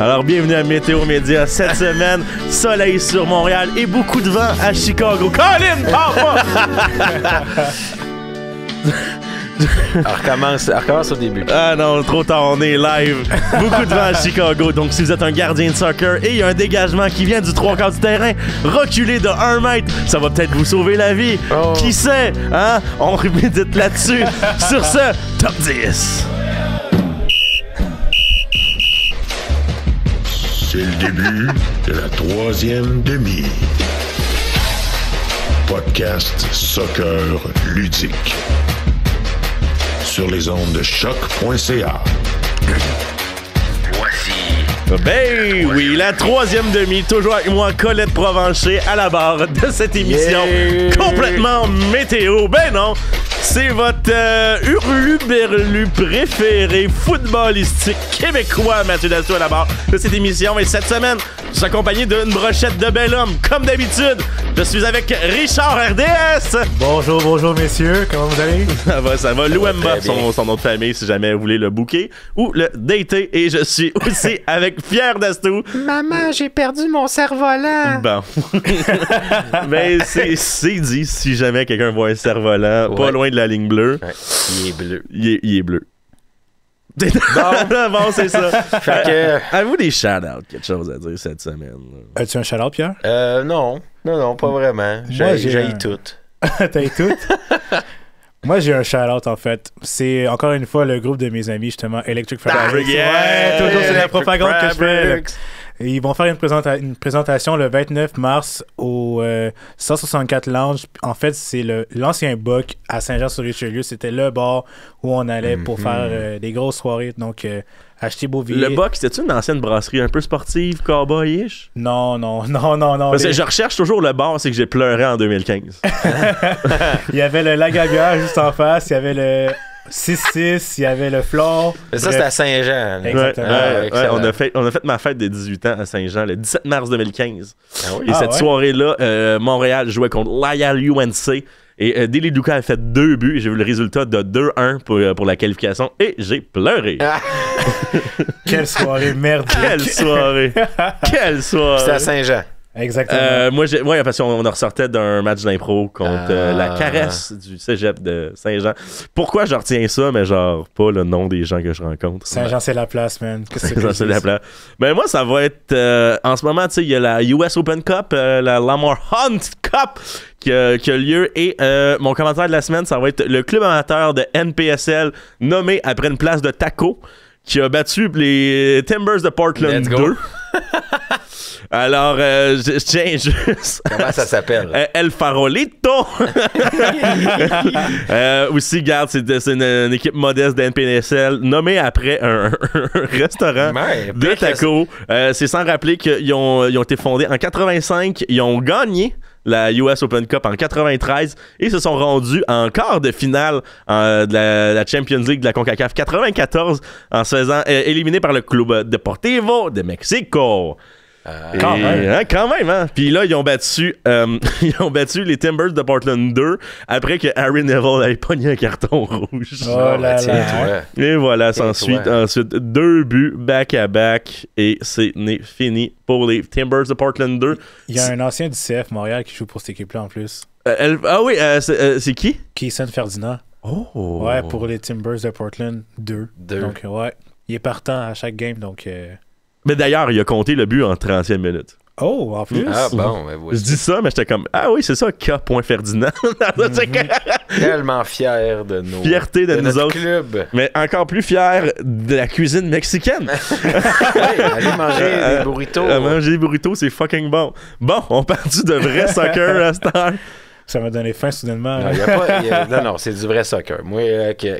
Alors, bienvenue à Météo Média. Cette semaine, soleil sur Montréal et beaucoup de vent à Chicago. Colin, pars pas! recommence au début. Ah non, trop tard, on est live. Beaucoup de vent à Chicago. Donc, si vous êtes un gardien de soccer et il y a un dégagement qui vient du 3/4 du terrain, reculez de 1 mètre, ça va peut-être vous sauver la vie. Oh. Qui sait? Hein? On médite là-dessus. Sur ce, top 10. C'est le début de la troisième demi. Podcast soccer ludique. Sur les ondes de choc.ca. Voici. Ben oui, la troisième demi, toujours avec moi, Colette Provencher, à la barre de cette émission complètement météo. Ben non, c'est votre hurluberlu préféré footballistique québécois, Mathieu Dasso, à la barre de cette émission. Et cette semaine, je suis accompagné d'une brochette de bel homme, comme d'habitude. Je suis avec Richard RDS. Bonjour messieurs, comment vous allez? Ça va. Louemba, son nom de famille, si jamais vous voulez le booker ou le dater. Et je suis aussi avec Pierre Dastou. Maman, j'ai perdu mon cerf-volant. Bon. Mais c'est dit, si jamais quelqu'un voit un cerf-volant pas loin de la ligne bleue. Ouais, il est bleu. Il est bleu. Bon, c'est ça. Fait que... Avez-vous des shout-outs, quelque chose à dire cette semaine? As-tu un shout-out, Pierre? Non, pas vraiment. J'ai tout. T'as eu tout? Moi, j'ai un shout-out, en fait. C'est, encore une fois, le groupe de mes amis, justement, Electric Fabrics. Yeah! Ouais, toujours, c'est la propagande que je fais. Là. Fabrics. Et ils vont faire une présentation le 29 mars au 164 Lounge. En fait, c'est l'ancien Buck à Saint-Jean-sur-Richelieu. C'était le bar où on allait pour faire des grosses soirées. Donc, acheter beau billets. Le Buck, c'était-tu une ancienne brasserie un peu sportive, cowboy-ish? Non. Parce que je recherche toujours le bar, c'est que j'ai pleuré en 2015. Il y avait le Lagavia juste en face. Il y avait le 6-6, il y avait le Flore. Mais ça, c'était à Saint-Jean. Là. Exactement. On a fait ma fête des 18 ans à Saint-Jean le 17 mars 2015. Ah oui? Et cette soirée-là, Montréal jouait contre Loyal UNC. Et Deli Duca a fait 2 buts. J'ai vu le résultat de 2-1 pour la qualification. Et j'ai pleuré. Quelle soirée merdique. Quelle soirée. C'était à Saint-Jean. Exactement. Moi, parce qu'on ressortait d'un match d'impro contre la caresse du cégep de Saint-Jean. Pourquoi je retiens ça, mais genre pas le nom des gens que je rencontre? Saint-Jean, c'est la place, man. Saint-Jean, c'est la place. Ben moi, ça va être... en ce moment, tu sais, il y a la US Open Cup, la Lamar Hunt Cup qui a lieu. Et mon commentaire de la semaine, ça va être le club amateur de NPSL nommé après une place de taco qui a battu les Timbers de Portland 2. Alors, je tiens juste... Comment ça s'appelle? El Farolito! Aussi, garde, c'est une équipe modeste de NPSL nommée après un restaurant de tacos. C'est sans rappeler qu'ils ont été fondés en 85. Ils ont gagné la US Open Cup en 93 et se sont rendus en quart de finale de la Champions League de la CONCACAF 94 en se faisant éliminer par le Club Deportivo de Mexico. Quand même, hein? Puis là, ils ont battu les Timbers de Portland 2 après que Harry Neville ait pogné un carton rouge. Oh là là. Et voilà, ensuite 2 buts back-à-back et c'est fini pour les Timbers de Portland 2. Il y a un ancien du CF Montréal qui joue pour cette équipe-là en plus. C'est qui? Kayson Ferdinand. Oh! Ouais, pour les Timbers de Portland 2. Donc, ouais, il est partant à chaque game, donc... Mais d'ailleurs, il a compté le but en 30e minute. Oh, en plus? Ah bon, ben oui. Je dis ça, mais j'étais comme, ah oui, c'est ça, K. Ferdinand. Tellement fier de nos... Fierté de nous notre autres. club. Mais encore plus fier de la cuisine mexicaine. Oui, allez manger des burritos. Manger des burritos, c'est fucking bon. Bon, on part-tu de vrai soccer à cette heure? Ça m'a donné faim soudainement. Non, c'est du vrai soccer. Moi, qu'un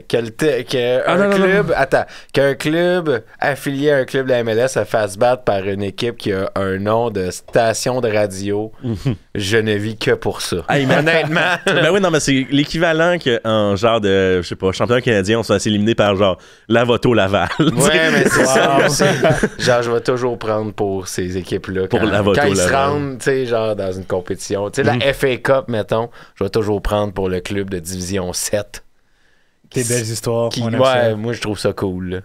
club affilié à un club de la MLS se fasse battre par une équipe qui a un nom de station de radio, je ne vis que pour ça. Hey, honnêtement. Ben oui, non, mais c'est l'équivalent qu'en genre de, je sais pas, championnat canadien, on se fait éliminer par genre Lavoto Laval. Ouais, mais c'est ça. Genre, je vais toujours prendre pour ces équipes-là. Pour Lavoto quand ils se Laval. rendent, tu sais, genre dans une compétition. Tu sais, la FA Cup, mettons, je vais toujours prendre pour le club de division 7. Des belles histoires. Ouais, moi, je trouve ça cool. Là.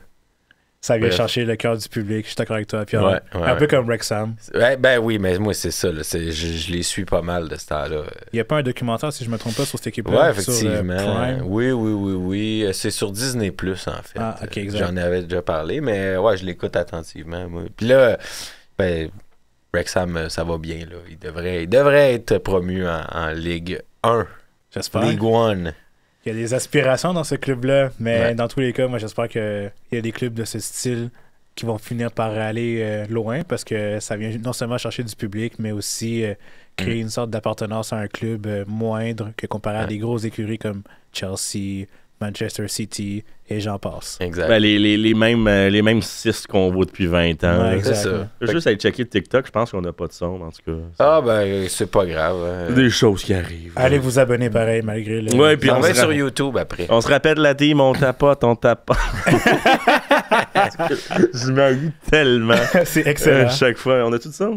Ça vient chercher le cœur du public. Je suis d'accord avec toi, Pierre. Ouais, un peu comme Wrexham. Ben oui, mais moi, c'est ça. Là, je les suis pas mal de ce temps-là. Il n'y a pas un documentaire, si je me trompe pas, sur cette équipe-là. Ouais, effectivement. Sur, Prime. Oui. C'est sur Disney+, en fait. Ah, ok, exact. J'en avais déjà parlé, mais ouais, je l'écoute attentivement. Moi. Puis là, ben, Wrexham, ça va bien. Là. Il devrait être promu en Ligue 1. J'espère. Ligue 1. Il y a des aspirations dans ce club-là, mais dans tous les cas, moi, j'espère qu'il y a des clubs de ce style qui vont finir par aller loin parce que ça vient non seulement chercher du public, mais aussi créer une sorte d'appartenance à un club moindre que comparé à des grosses écuries comme Chelsea, Manchester City et j'en passe. Exact. Ben, les mêmes 6 qu'on voit depuis 20 ans. Ouais, c'est ça. Je vais juste aller checker TikTok, je pense qu'on n'a pas de son, en tout cas. Ah, ben, c'est pas grave. Des choses qui arrivent. Allez vous abonner pareil, malgré le... Ouais, puis on va sur YouTube après. On se rappelle la team, on tapote. Je m'arrive tellement. C'est excellent. Chaque fois, on a tout ça?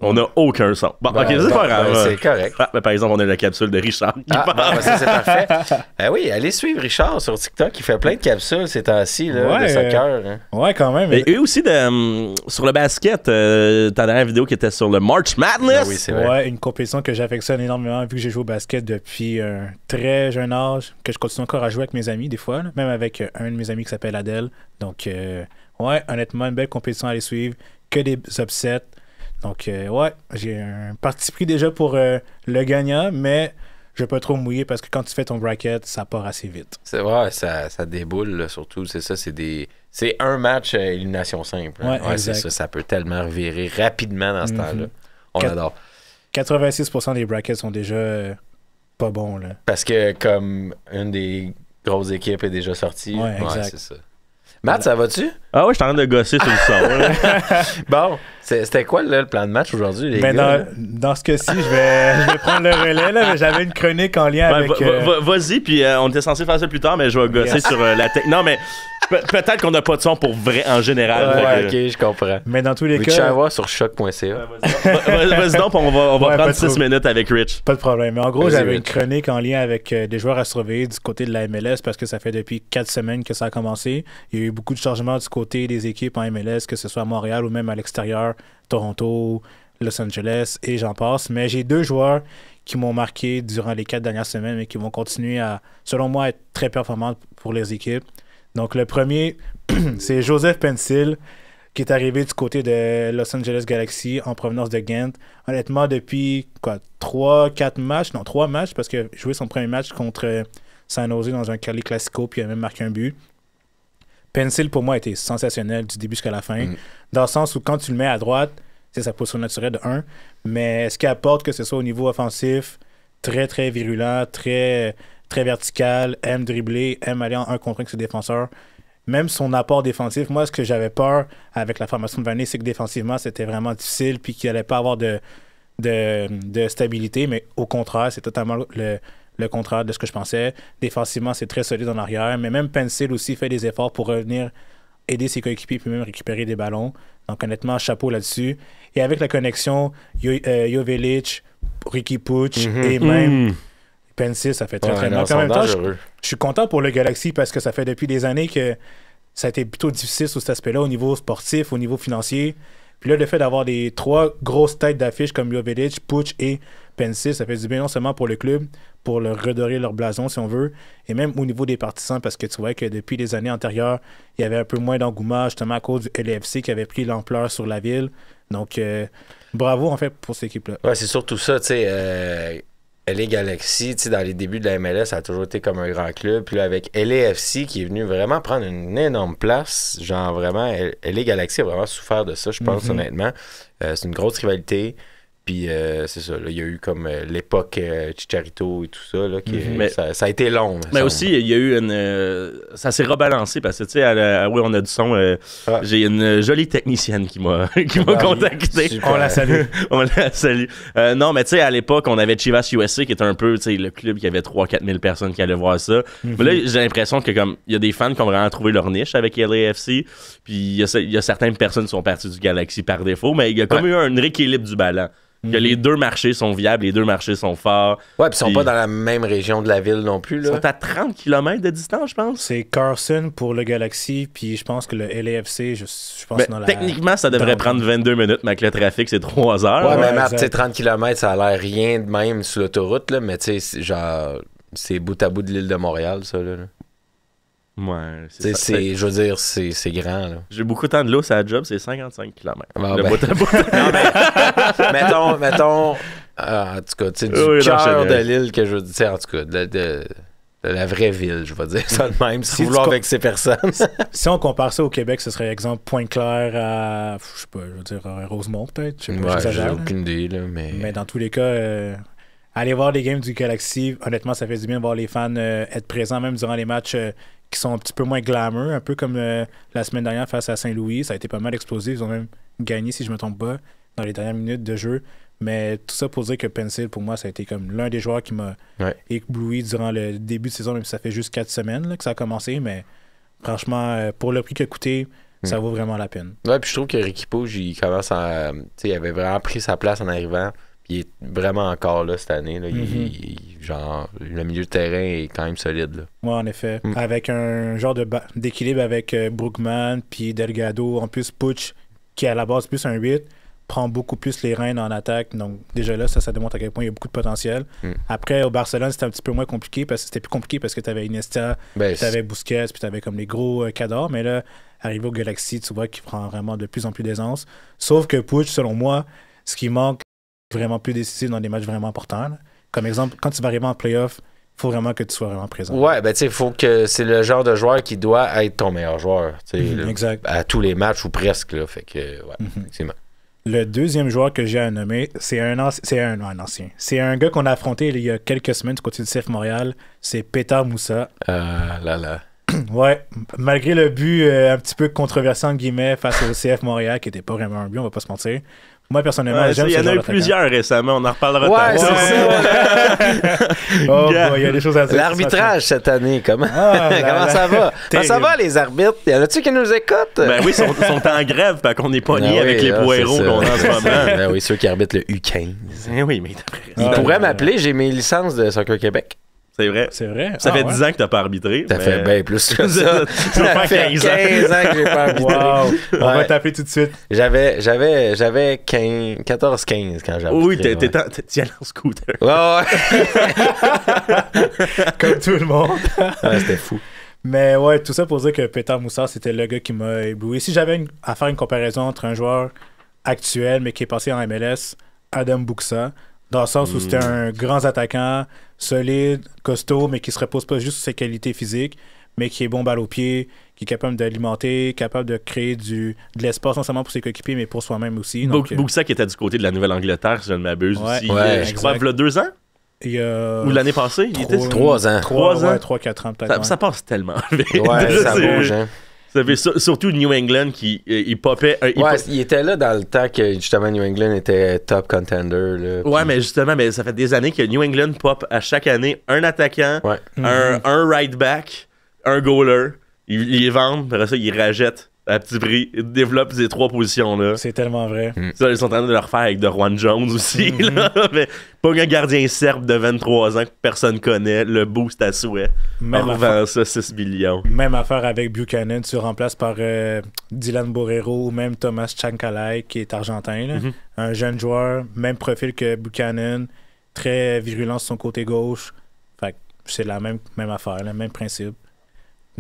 On n'a aucun son. Bon, ok, c'est pas grave. C'est correct. Ah, ben, par exemple, on a la capsule de Richard. Ça, c'est parfait. Oui, allez suivre Richard sur TikTok. Il fait plein de capsules ces temps-ci là, de soccer. Hein. Ouais, quand même. Et eux aussi, sur le basket, ta dernière vidéo qui était sur le March Madness. Oui, c'est vrai. Ouais, une compétition que j'affectionne énormément vu que j'ai joué au basket depuis un très jeune âge, que je continue encore à jouer avec mes amis des fois, là, même avec un de mes amis qui s'appelle Adèle. Donc, ouais, honnêtement, une belle compétition à aller suivre, que des upsets. Donc, ouais, j'ai un parti pris déjà pour le gagnant, mais je vais pas trop mouiller parce que quand tu fais ton bracket, ça part assez vite. C'est vrai, ça déboule, là, surtout. C'est ça, c'est un match à élimination simple. Hein. Ouais, c'est ça. Ça peut tellement revirer rapidement dans ce temps-là. On adore. 86% des brackets sont déjà pas bons, là. Parce que comme une des grosses équipes est déjà sortie. Ouais, exact. C'est ça. Matt, ça va-tu? Ah ouais, je suis en train de gosser sur le son. Bon, c'était quoi là, le plan de match aujourd'hui, les ben gars? Dans ce cas-ci, je vais prendre le relais, là, mais j'avais une chronique en lien avec... Vas-y, puis on était censé faire ça plus tard, mais je vais gosser sur la technique. Non, mais peut-être qu'on n'a pas de son pour vrai en général. Ouais, ok, je comprends. Mais dans tous les cas... Tu vas voir sur choc.ca. Vas-y donc, on va prendre 6 minutes avec Rich. Pas de problème. Mais en gros, j'avais une chronique en lien avec des joueurs à surveiller du côté de la MLS parce que ça fait depuis 4 semaines que ça a commencé. Il y a eu beaucoup de changements du côté des équipes en MLS, que ce soit à Montréal ou même à l'extérieur, Toronto, Los Angeles et j'en passe. Mais j'ai 2 joueurs qui m'ont marqué durant les 4 dernières semaines et qui vont continuer à, selon moi, être très performants pour les équipes. Donc le premier, c'est Joseph Pencil, qui est arrivé du côté de Los Angeles Galaxy en provenance de Ghent. Honnêtement, depuis 3 matchs, parce qu'il a joué son premier match contre San Jose dans un Cali Classico, puis il a même marqué un but. Pencil, pour moi, a été sensationnel du début jusqu'à la fin, dans le sens où quand tu le mets à droite, c'est sa position naturelle de 1, mais ce qu'il apporte, que ce soit au niveau offensif, très, très virulent, très, très vertical, aime dribbler, aime aller en 1 contre 1 avec ses défenseurs. Même son apport défensif, moi, ce que j'avais peur avec la formation de Vanney, c'est que défensivement, c'était vraiment difficile, puis qu'il n'allait pas avoir de stabilité, mais au contraire, c'est totalement le contraire de ce que je pensais. Défensivement, c'est très solide en arrière, mais même Pencil aussi fait des efforts pour revenir aider ses coéquipiers puis même récupérer des ballons. Donc honnêtement, chapeau là-dessus. Et avec la connexion Joveljić, Riqui Puig et même Pencil, ça fait très très bien. En même temps, je suis content pour le Galaxy parce que ça fait depuis des années que ça a été plutôt difficile sur cet aspect-là au niveau sportif, au niveau financier. Puis là, le fait d'avoir des 3 grosses têtes d'affiche comme Joveljić, Puig et Pencil, ça fait du bien non seulement pour le club, pour leur redorer leur blason, si on veut, et même au niveau des partisans, parce que tu vois que depuis les années antérieures, il y avait un peu moins d'engouement, justement à cause du LAFC qui avait pris l'ampleur sur la ville. Donc, bravo, en fait, pour cette équipe-là. Ouais, c'est surtout ça, tu sais, LA Galaxy, tu sais, dans les débuts de la MLS, ça a toujours été comme un grand club. Puis là, avec LAFC qui est venu vraiment prendre une énorme place, genre vraiment, LA Galaxy a vraiment souffert de ça, je pense, honnêtement. C'est une grosse rivalité. Puis c'est ça, là, il y a eu comme l'époque Chicharito et tout ça, là, ça a été long. Mais aussi, il y a eu ça s'est rebalancé parce que, tu sais, oui, on a du son. J'ai une jolie technicienne qui m'a contacté. Super. On la salue. On la salue. Non, mais tu sais, à l'époque, on avait Chivas USA qui était un peu, tu sais, le club qui avait 3-4 000 personnes qui allaient voir ça. Mais là, j'ai l'impression que comme il y a des fans qui ont vraiment trouvé leur niche avec LAFC. Puis il y a certaines personnes qui sont parties du Galaxy par défaut, mais il y a comme eu un rééquilibre du ballon. Que les deux marchés sont viables, les deux marchés sont forts. Ouais, puis ils sont pas dans la même région de la ville non plus. Là. Ils sont à 30 km de distance, je pense. C'est Carson pour le Galaxy, puis je pense que le LAFC, je pense dans la... Techniquement, ça devrait prendre 22 minutes, mais avec le trafic, c'est 3 heures. Ouais, mais Matt, tu sais, 30 km, ça a l'air rien de même sur l'autoroute, là, mais tu sais, genre, c'est bout à bout de l'île de Montréal, ça, là. Ouais, je veux dire, c'est grand, là. J'ai beaucoup de temps de l'eau, ça job, c'est 55 km. Ah, le ben... bout à bout. Non, mais mettons, en tout cas, tu sais, du cœur de l'île que je veux dire, en tout cas, de la vraie ville, je vais dire ça de même, sans vouloir avec ces personnes. Si on compare ça au Québec, ce serait exemple Pointe-Claire à, je sais pas, je veux dire Rosemont peut-être. J'ai aucune idée, là, mais dans tous les cas, aller voir les games du Galaxy, honnêtement, ça fait du bien de voir les fans être présents même durant les matchs qui sont un petit peu moins glamour, un peu comme la semaine dernière face à Saint-Louis. Ça a été pas mal explosif. Ils ont même gagné, si je me trompe pas, dans les dernières minutes de jeu. Mais tout ça pour dire que Pencil, pour moi, ça a été comme l'un des joueurs qui m'a ébloui durant le début de saison, même si ça fait juste 4 semaines là, que ça a commencé. Mais franchement, pour le prix qu'il a coûté, ça vaut vraiment la peine. Ouais, puis je trouve que Ricky Pouge, il commence à... Tu sais, il avait vraiment pris sa place en arrivant. Puis il est vraiment encore là cette année. Là. Genre, le milieu de terrain est quand même solide. Là. Ouais, en effet. Avec un genre d'équilibre avec Brookman puis Delgado. En plus, Puch, qui est à la base plus un 8, prend beaucoup plus les rênes en attaque. Donc, déjà là, ça démontre à quel point il y a beaucoup de potentiel. Après, au Barcelone, c'était un petit peu moins compliqué. C'était plus compliqué parce que tu avais Iniesta, tu avais Busquets, puis tu avais comme les gros cadors. Mais là, arrivé au Galaxy, tu vois qu'il prend vraiment de plus en plus d'aisance. Sauf que Puch, selon moi, ce qui manque vraiment plus décisif dans des matchs vraiment importants. Là. Comme exemple, quand tu vas arriver en playoff, il faut vraiment que tu sois vraiment présent. Ouais, ben tu sais, il faut que c'est le genre de joueur qui doit être ton meilleur joueur. Exact. À tous les matchs ou presque. Là, fait que, ouais, effectivement. Le deuxième joueur que j'ai à nommer, c'est un ancien. C'est un gars qu'on a affronté il y a quelques semaines du côté du CF Montréal. C'est Petar Moussa. Là. Ouais, malgré le but un petit peu controversé en guillemets face au CF Montréal, qui n'était pas vraiment un but, on va pas se mentir. Moi, personnellement, j'aime ce genre d'attaquant. Il y en a eu plusieurs récemment, on en reparlera tantôt. Il y a des choses à dire. L'arbitrage cette année, comment ça va? Comment ça va, les arbitres? Y en a-tu qui nous écoutent? Ben oui, ils sont en grève, fait qu'on n'est pas liés avec les poireaux qu'on a en ce moment. Ben oui, ceux qui arbitrent le U15. Ben oui, mais ils pourraient m'appeler, j'ai mes licences de Soccer Québec. C'est vrai. Ça fait 10 ans que t'as pas arbitré. Ça fait bien plus que ça. Ça fait 15 ans que j'ai pas arbitré. Wow. On va taper tout de suite. J'avais 14-15 quand j'ai arbitré. Oui, t'y allais en scooter. Ouais. Comme tout le monde. Ouais, c'était fou. Mais ouais, tout ça pour dire que Petar Moussa, c'était le gars qui m'a ébloui. Si j'avais à faire une comparaison entre un joueur actuel, mais qui est passé en MLS, Adam Buxa, dans le sens où c'était un grand attaquant, solide, costaud, mais qui se repose pas juste sur ses qualités physiques, mais qui est bon balle au pied, qui est capable d'alimenter, capable de créer de l'espace non seulement pour ses coéquipiers, mais pour soi-même aussi. Buxa qui était du côté de la Nouvelle-Angleterre, si je ne m'abuse aussi. Ouais, je crois, il y a 2 ans? Ou l'année passée? Il était 3 ans. 3 ans? 3-4 ans peut-être. Ça passe tellement vite. Ouais, ça bouge, hein. Ça fait surtout New England qui il popait. Il était là dans le temps que justement New England était top contender. Là, ouais, mais justement, ça fait des années que New England pop à chaque année un attaquant, un right back, un goaler. Ils les vendent, après ça, ils rachètent à petit prix, ils développent ces 3 positions-là. C'est tellement vrai. Ça, ils sont en train de le refaire avec Derwan Jones aussi. Là, mais pas un gardien serbe de 23 ans que personne connaît, le boost à souhait. On revend ça 6 millions. Même affaire avec Buchanan, tu remplaces par Dylan Borrero ou même Thomas Chankalai qui est argentin. Là. Un jeune joueur, même profil que Buchanan, très virulent sur son côté gauche. Fait que c'est la même affaire, le même principe.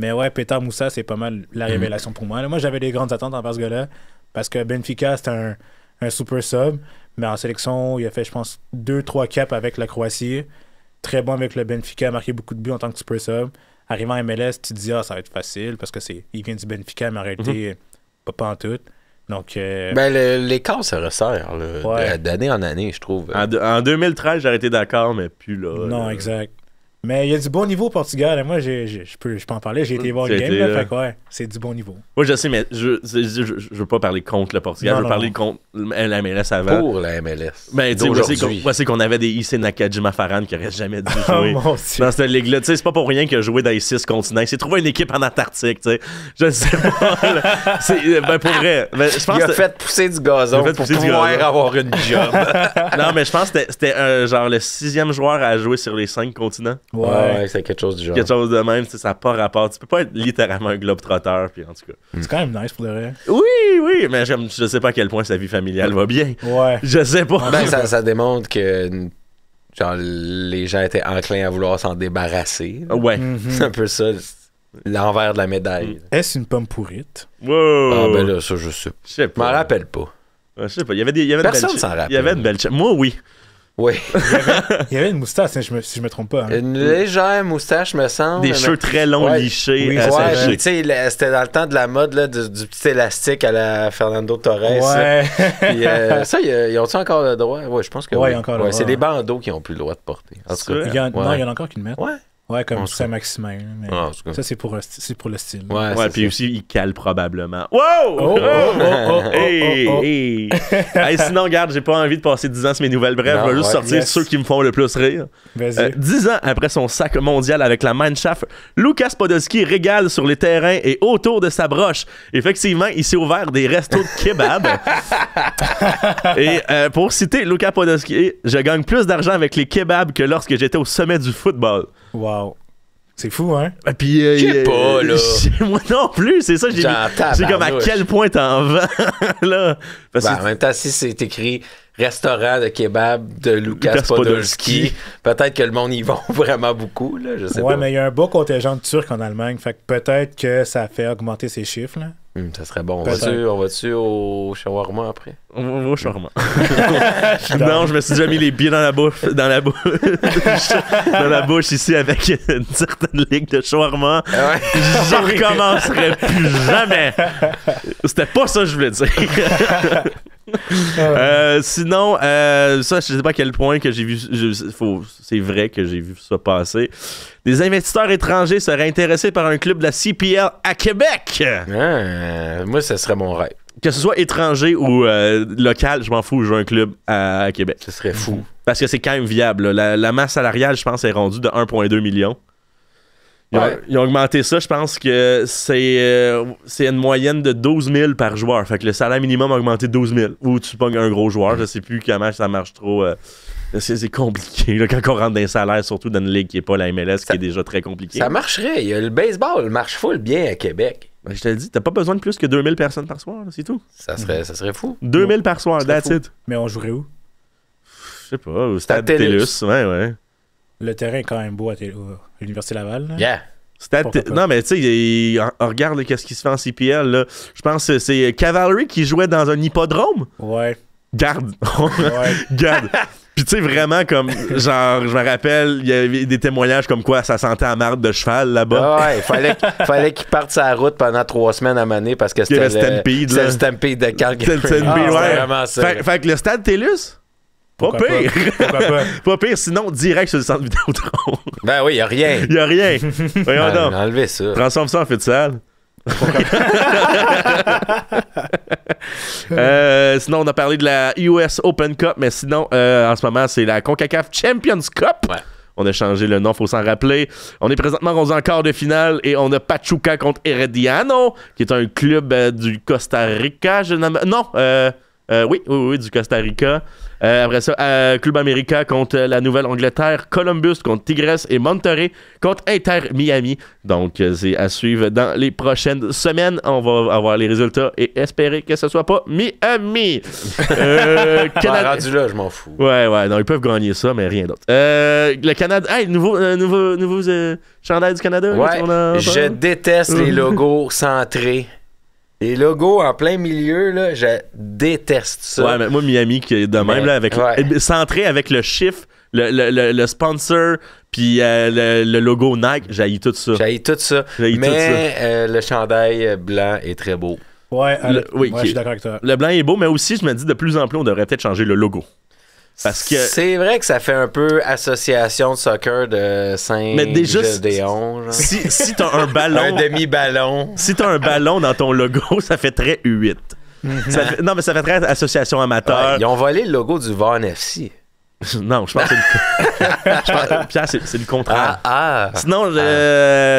Mais ouais, Petar Moussa, c'est pas mal la révélation pour moi. Là, moi, j'avais des grandes attentes envers ce gars-là parce que Benfica, c'est un super sub. Mais en sélection, il a fait, je pense, 2-3 caps avec la Croatie. Très bon avec le Benfica, a marqué beaucoup de buts en tant que super sub. Arrivant à MLS, tu te dis, ça va être facile parce que il vient du Benfica, mais en réalité, pas en tout. Donc, l'écart se resserre d'année en année, je trouve. En 2013, j'ai arrêté d'accord, mais plus là. Non, exact. Mais il y a du bon niveau au Portugal. Moi, je peux en parler. J'ai été voir le game. Là, fait que, ouais, c'est du bon niveau. Moi, je sais, mais je veux pas parler contre le Portugal. Je veux parler contre la MLS avant. Pour la MLS. Ben, tu sais, moi, c'est qu'on avait des Issei Nakajima Farhan qui n'auraient jamais dû jouer dans cette ligue-là. Tu sais, c'est pas pour rien qu'il a joué dans les 6 continents. Il s'est trouvé une équipe en Antarctique, tu sais. Je sais pas. Ben, pour vrai. Ben, je pense il a fait pousser du gazon pour pouvoir avoir une job. Non, mais je pense que c'était genre le 6e joueur à jouer sur les 5 continents. Ouais, c'est quelque chose du genre. Quelque chose de même, ça n'a pas rapport. Tu peux pas être littéralement un globe-trotteur, puis en tout cas. C'est quand même nice pour le vrai. Oui, mais je sais pas à quel point sa vie familiale va bien. Ouais. Je sais pas. Ben, ça démontre que genre les gens étaient enclins à vouloir s'en débarrasser. Ouais. C'est un peu ça, l'envers de la médaille. Est-ce une pomme pourrite? Wow. Ah ben là, ça, je sais pas. Je sais pas. Je m'en rappelle pas. Je sais pas. Il y avait personne s'en rappelle. Il y avait une belle Moi, oui. Oui. Il y avait une moustache, si je me trompe pas. Hein. Une légère moustache, me semble. Des cheveux très longs, lichés. Oui, ouais, tu sais, c'était dans le temps de la mode là, du petit élastique à la Fernando Torres. Ouais. Puis ça, ils ont-tu encore le droit? Ouais, je pense que oui. Encore le droit. C'est les bandeaux qui n'ont plus le droit de porter. En tout cas, non, il y en a encore qui le mettent. Ouais. Ouais, comme Saint-Maximin. Mais ça, c'est pour le style. Ouais, puis aussi, il cale probablement. Wow! Hey! Sinon, regarde, j'ai pas envie de passer 10 ans sur mes nouvelles brèves. Je vais juste sortir ceux qui me font le plus rire. 10 ans après son sac mondial avec la Mannschaft, Lukas Podolski régale sur les terrains et autour de sa broche. Effectivement, il s'est ouvert des restos de kebab. Et pour citer Lukas Podolski, je gagne plus d'argent avec les kebabs que lorsque j'étais au sommet du football. Wow. C'est fou, hein? Puis, je sais pas, là. Moi non plus, c'est ça. J'ai comme à quel point t'en vends, là. Parce en même temps, si c'est écrit restaurant de kebab de Lukas Podolski, peut-être que le monde y va vraiment beaucoup, là. Je sais pas. Ouais, mais il y a un beau contingent de Turcs en Allemagne, fait que peut-être que ça fait augmenter ses chiffres, là. Ça serait bon. On va-tu au shawarma après? On va au shawarma. Non, je me suis déjà mis les pieds dans la bouche ici avec une certaine ligue de shawarma. Ouais. Je recommencerai plus jamais. C'était pas ça que je voulais dire. Sinon, ça, je sais pas à quel point que j'ai vu. C'est vrai que j'ai vu ça passer. Des investisseurs étrangers seraient intéressés par un club de la CPL à Québec. Moi, ce serait mon rêve. Que ce soit étranger ou local, je m'en fous, je veux un club à Québec. Ce serait fou. Parce que c'est quand même viable. La masse salariale, je pense, est rendue de 1,2 million. Ils ont augmenté ça, je pense que c'est une moyenne de 12 000 par joueur. Fait que le salaire minimum a augmenté 12 000. Ou tu pognes un gros joueur, je sais plus comment ça marche trop. C'est compliqué là, quand on rentre dans les salaires, surtout dans une ligue qui n'est pas la MLS, qui est déjà très compliquée. Ça marcherait. Le baseball marche full bien à Québec. Ben, je te le dis, t'as pas besoin de plus que 2000 personnes par soir, là, c'est tout. Ça serait fou. 2000 par soir, that's it. Mais on jouerait où? Je sais pas, au Stade TELUS. Ouais. Le terrain est quand même beau à l'Université Laval. Là. Yeah. Non, mais tu sais, regarde qu'est-ce qui se fait en CPL. Là. Je pense que c'est Cavalry qui jouait dans un hippodrome. Ouais. Garde. Garde. Puis tu sais, vraiment, comme, genre, je me rappelle, il y avait des témoignages comme quoi ça sentait à marde de cheval là-bas. Ouais, fallait qu'il parte sa route pendant 3 semaines à Mané parce que c'était le Stampede de Calgary. C'était vraiment ça. Fait que le Stade TELUS, pas pire. Pas pire, sinon direct sur le centre Vidéotron. Ben oui, il n'y a rien. Il n'y a rien. Voyons donc. Enlevez ça. Transforme ça en futsal. Sinon, on a parlé de la US Open Cup, mais sinon, en ce moment, c'est la CONCACAF Champions Cup. Ouais. On a changé le nom, faut s'en rappeler. On est présentement rendu en quart de finale et on a Pachuca contre Herediano, qui est un club du Costa Rica. Oui, du Costa Rica. Après ça, Club América contre la Nouvelle-Angleterre, Columbus contre Tigres et Monterrey contre Inter Miami. Donc, c'est à suivre dans les prochaines semaines. On va avoir les résultats et espérer que ce soit pas Miami. Canada... rendu là, je m'en fous. Ouais, non, ils peuvent gagner ça, mais rien d'autre. Le Canada, nouveau chandail du Canada. Ouais, je déteste les logos centrés. Les logos en plein milieu, là, je déteste ça. Ouais, mais moi, Miami, qui est de même, là, avec centré avec le chiffre, le sponsor, puis le logo Nike, j'haïs tout ça. Mais le chandail blanc est très beau. Ouais, je suis d'accord avec toi. Le blanc est beau, mais aussi, je me dis, de plus en plus, on devrait peut-être changer le logo. Parce que c'est vrai que ça fait un peu association de soccer de Saint-Gédéon. Si t'as un ballon... un demi-ballon. Si t'as un ballon dans ton logo, ça fait très U8. Non, mais ça fait très association amateur. Ouais, ils ont volé le logo du Vaughan FC. Non, je pense que Pierre, c'est le contraire. Sinon,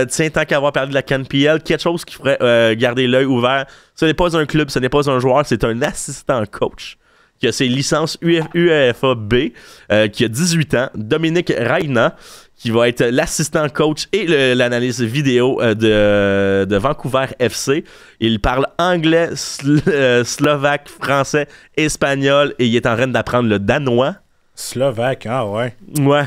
tiens, tant qu'à avoir parlé de la CanPL, quelque chose qui ferait garder l'œil ouvert. Ce n'est pas un club, ce n'est pas un joueur, c'est un assistant coach qui a ses licences UEFA B, qui a 18 ans, Dominique Reina, qui va être l'assistant coach et l'analyse vidéo de Vancouver FC. Il parle anglais, slovaque, français, espagnol et il est en train d'apprendre le danois. Slovaque, ah ouais. Ouais.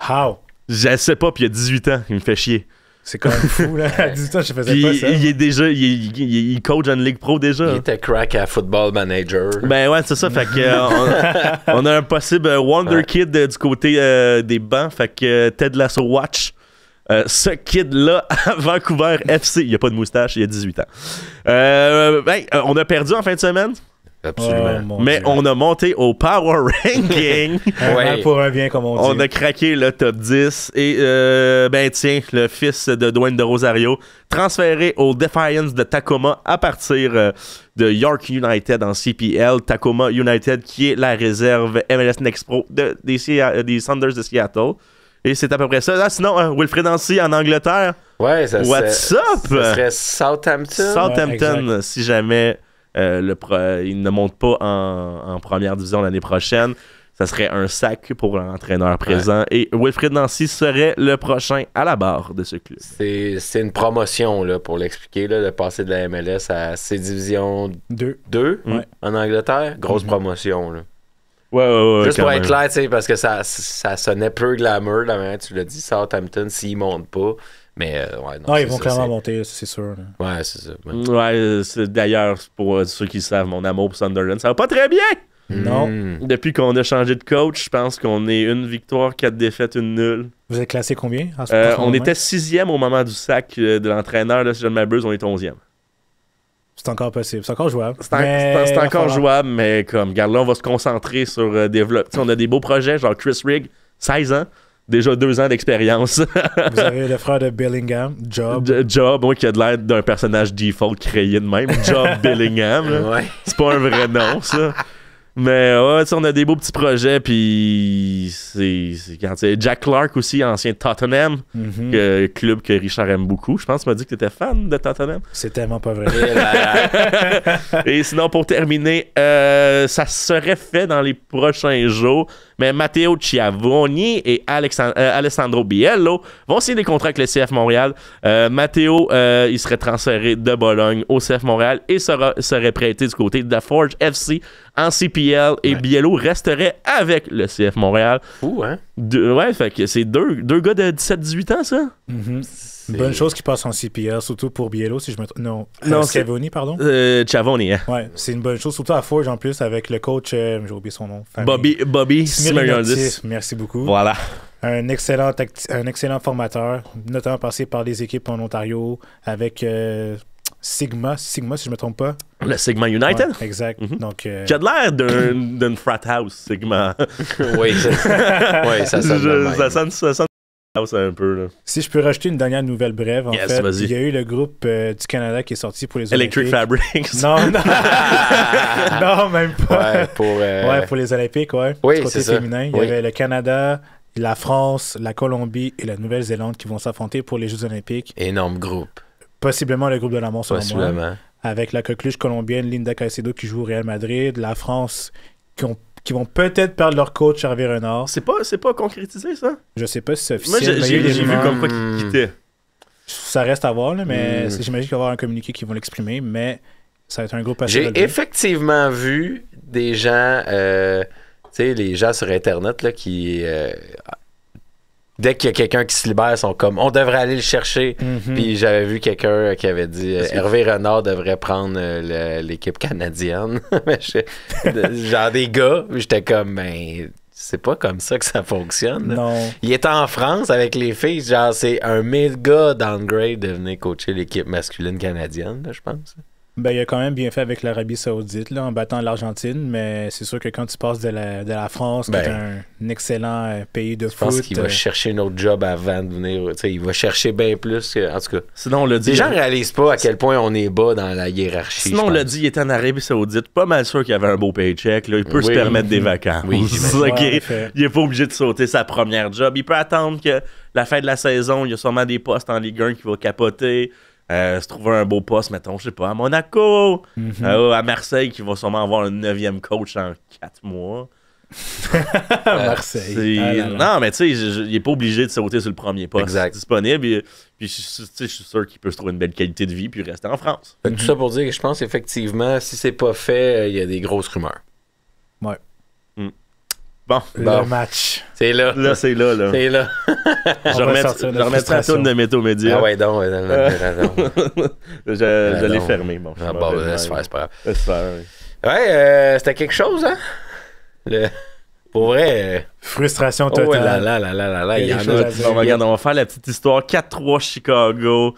How? Je sais pas, puis il a 18 ans, il me fait chier. C'est quand même fou, là. À 18 ans, je faisais pas ça. Il est déjà, il coach en Ligue Pro déjà. Il était crack à Football Manager. Ben ouais, c'est ça. Fait que on a un possible Wonder Kid du côté des bancs. Fait que Ted Lasso Watch. Ce kid-là à Vancouver FC, il a pas de moustache, il a 18 ans. On a perdu en fin de semaine. Absolument. Mais Dieu. On a monté au Power Ranking. Un pour un bien, comme on dit. On a craqué le top 10. Et, tiens, le fils de Dwayne de Rosario, transféré au Defiance de Tacoma à partir de York United en CPL. Tacoma United, qui est la réserve MLS Next Pro des Sounders de Seattle. Et c'est à peu près ça. Ah, sinon, Wilfred Nancy en Angleterre. Ouais, ça What's up? Ça serait Southampton. Southampton, ouais, si jamais... il ne monte pas en première division l'année prochaine. Ça serait un sac pour l'entraîneur présent. Et Wilfred Nancy serait le prochain à la barre de ce club. C'est une promotion, là, pour l'expliquer, là, de passer de la MLS à C-Division 2 en Angleterre. Grosse promotion. Là. Ouais, juste pour être clair, parce que ça sonnait peu glamour, la manière tu l'as dit, Southampton, s'ils montent pas. Mais non, ils vont clairement monter, c'est sûr. Ouais, c'est ça. Ouais, d'ailleurs, pour ceux qui savent, mon amour pour Sunderland, ça va pas très bien. Non. Depuis qu'on a changé de coach, je pense qu'on est 1 victoire, 4 défaites, 1 nulle. Vous êtes classé combien? On était 6e au moment du sac de l'entraîneur. Là, si je ne m'abuse, on est 11e. C'est encore possible. C'est encore jouable. C'est encore jouable, mais comme, regarde, là, on va se concentrer sur développer. On a des beaux projets, genre Chris Rigg, 16 ans. Déjà 2 ans d'expérience. Vous avez le frère de Bellingham, Job. Job, moi, qui a de l'air d'un personnage default créé de même. Job Bellingham. Ouais. C'est pas un vrai nom, ça. Mais ouais, on a des beaux petits projets. Puis c'est Jack Clark aussi, ancien Tottenham, club que Richard aime beaucoup. Je pense que tu m'as dit que tu étais fan de Tottenham. C'est tellement pas vrai. Et sinon, pour terminer, ça serait fait dans les prochains jours. Mais Matteo Ciavoni et Alessandro Biello vont signer des contrats avec le CF Montréal. Matteo, il serait transféré de Bologne au CF Montréal et serait prêté du côté de la Forge FC en CPL. Et Biello resterait avec le CF Montréal. Fou, hein? Fait que c'est deux gars de 17-18 ans, ça? Une bonne chose qui passe en CPL, surtout pour Biello, si je me trompe. Non, Ciavoni, pardon. Ciavoni, hein. Ouais, c'est une bonne chose, surtout à Forge en plus, avec le coach, j'ai oublié son nom. Bobby Smirniotis. Merci beaucoup. Voilà. Un excellent formateur, notamment passé par des équipes en Ontario, avec Sigma, si je me trompe pas. Le Sigma United? Ouais, exact. Donc, qui a de l'air d'une frat house, Sigma. Oui, ça sonne un peu, là. Si je peux rajouter une dernière nouvelle brève, en fait, il y a eu le groupe du Canada qui est sorti pour les Electric Olympiques. Fabrics. Non, non, même pas. Ouais, pour les Olympiques, ouais. Oui, du côté c'est féminin, il y avait le Canada, la France, la Colombie et la Nouvelle-Zélande qui vont s'affronter pour les Jeux Olympiques. Énorme groupe. Possiblement le groupe de la mort, selon moi. Possiblement. Avec la coqueluche colombienne Linda Caicedo qui joue au Real Madrid, la France qui vont peut-être perdre leur coach Hervé Renard. C'est pas concrétisé, ça? Je sais pas si c'est officiel. Moi, j'ai vu comme quoi qu'il quittait. Ça reste à voir, là, mais j'imagine qu'il va y avoir un communiqué qui vont l'exprimer, mais ça va être un groupe assez J'ai relevé. effectivement vu des gens, tu sais, les gens sur Internet là, qui... dès qu'il y a quelqu'un qui se libère, sont comme on devrait aller le chercher. Puis j'avais vu quelqu'un qui avait dit Hervé Renard devrait prendre l'équipe canadienne. Genre des gars, j'étais comme c'est pas comme ça que ça fonctionne. Non. Il était en France avec les filles, genre c'est un méga downgrade de venir coacher l'équipe masculine canadienne, là, je pense. Ben, il a quand même bien fait avec l'Arabie Saoudite là, en battant l'Argentine, mais c'est sûr que quand tu passes de la France, qui est un excellent pays de foot... Je pense qu'il va chercher un autre job avant de venir. Il va chercher bien plus. En tout cas, sinon, on l'a dit, les gens ne réalisent pas à quel point on est bas dans la hiérarchie. Sinon, on l'a dit, il était en Arabie Saoudite. Pas mal sûr qu'il avait un beau paycheck. Là. Il peut se permettre des vacances. Oui, il n'est pas obligé de sauter sa première job. Il peut attendre que la fin de la saison, il y a sûrement des postes en Ligue 1 qui vont capoter. Se trouver un beau poste, mettons, je sais pas, à Monaco, à Marseille, qui va sûrement avoir un 9e coach en 4 mois. Marseille. Non, mais tu sais, il est pas obligé de sauter sur le premier poste disponible. Puis je suis sûr qu'il peut se trouver une belle qualité de vie puis rester en France. Tout ça pour dire que je pense effectivement, si c'est pas fait, il y a des grosses rumeurs. Ouais. Bon. Le match. C'est là. C'est là. Je remettrai la tourne de Météo Média. Ah ouais, donc. Je l'ai fermé. Bon, laisse faire, c'est pas grave. Laisse faire, oui. Ouais, c'était quelque chose, hein? Pour vrai. Frustration totale. Il y en a. Regarde, on va faire la petite histoire. 4-3 Chicago.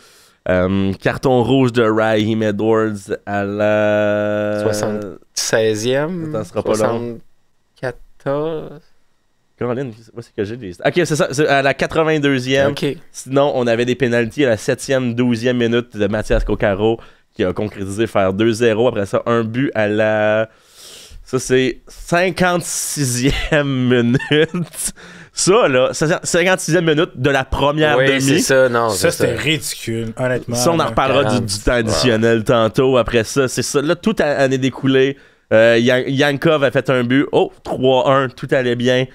Carton rouge de Raheem Edwards à la 76e. Ça sera pas long. 74. Caroline, c'est que j'ai des... Ok, c'est ça, c'est à la 82e. Okay. Sinon, on avait des pénalties à la 7e, 12e minute de Mathias Coccaro qui a concrétisé faire 2-0. Après ça, un but à la... Ça, c'est 56e minute. Ça, là, 56e minute de la première demi. C'est ça, non. Ça, c'était ridicule, honnêtement. Ça, on en reparlera du temps additionnel tantôt. Après ça, c'est ça. Là, tout en est découlé. Yankov a fait un but. Oh, 3-1, tout allait bien.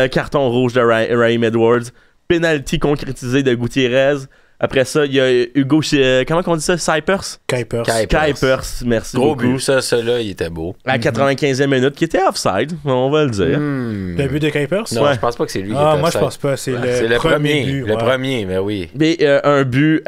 Carton rouge de Raheem Edwards. Penalty concrétisé de Gutiérrez. Après ça, il y a Hugo... comment on dit ça? Kuipers, merci gros beaucoup. But, ça-là, il était beau. À la 95e minute, qui était offside, on va le dire. Le but de Kuipers? Non, je pense pas que c'est lui qui était offside. Moi, je pense pas. C'est le premier but. Le premier, mais oui. Mais un but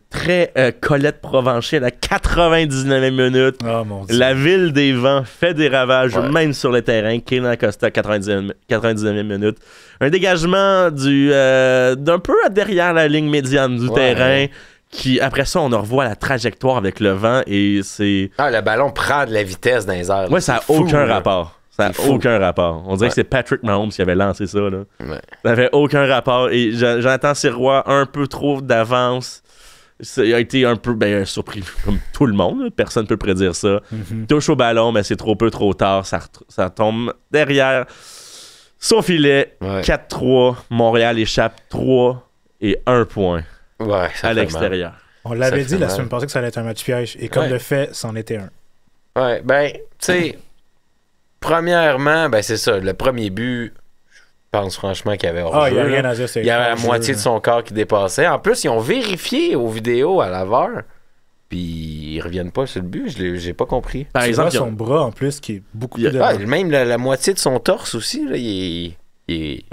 très Colette Provencher à la 99e minute. Oh, mon Dieu. La ville des vents fait des ravages, même sur le terrain. Kenan Acosta, 99e minute. Un dégagement d'un peu derrière la ligne médiane du terrain, qui, après ça, on revoit la trajectoire avec le vent et c'est... Ah, le ballon prend de la vitesse dans les airs. Ouais, ça n'a aucun rapport. Ça n'a aucun rapport. On dirait que c'est Patrick Mahomes qui avait lancé ça. Là. Ouais. Ça n'avait aucun rapport. Et Jonathan Sirois, un peu trop d'avance. Il a été un peu surpris, comme tout le monde. Là. Personne ne peut prédire ça. Touche au ballon, mais c'est trop peu, trop tard. Ça tombe derrière son filet. 4-3. Montréal échappe 3 et 1 point à l'extérieur. On l'avait dit la semaine passée que ça allait être un match piège. Et comme de fait, c'en était un. Ouais, tu sais, premièrement, c'est ça. Le premier but, je pense franchement qu'il y avait hors-jeu. Il n'y a rien à dire. Il y avait la moitié de son corps qui dépassait. En plus, ils ont vérifié aux vidéos à la VAR. Puis ils reviennent pas sur le but. J'ai pas compris. Par exemple, son bras, en plus, qui est beaucoup plus devant. Même la moitié de son torse aussi, là, il est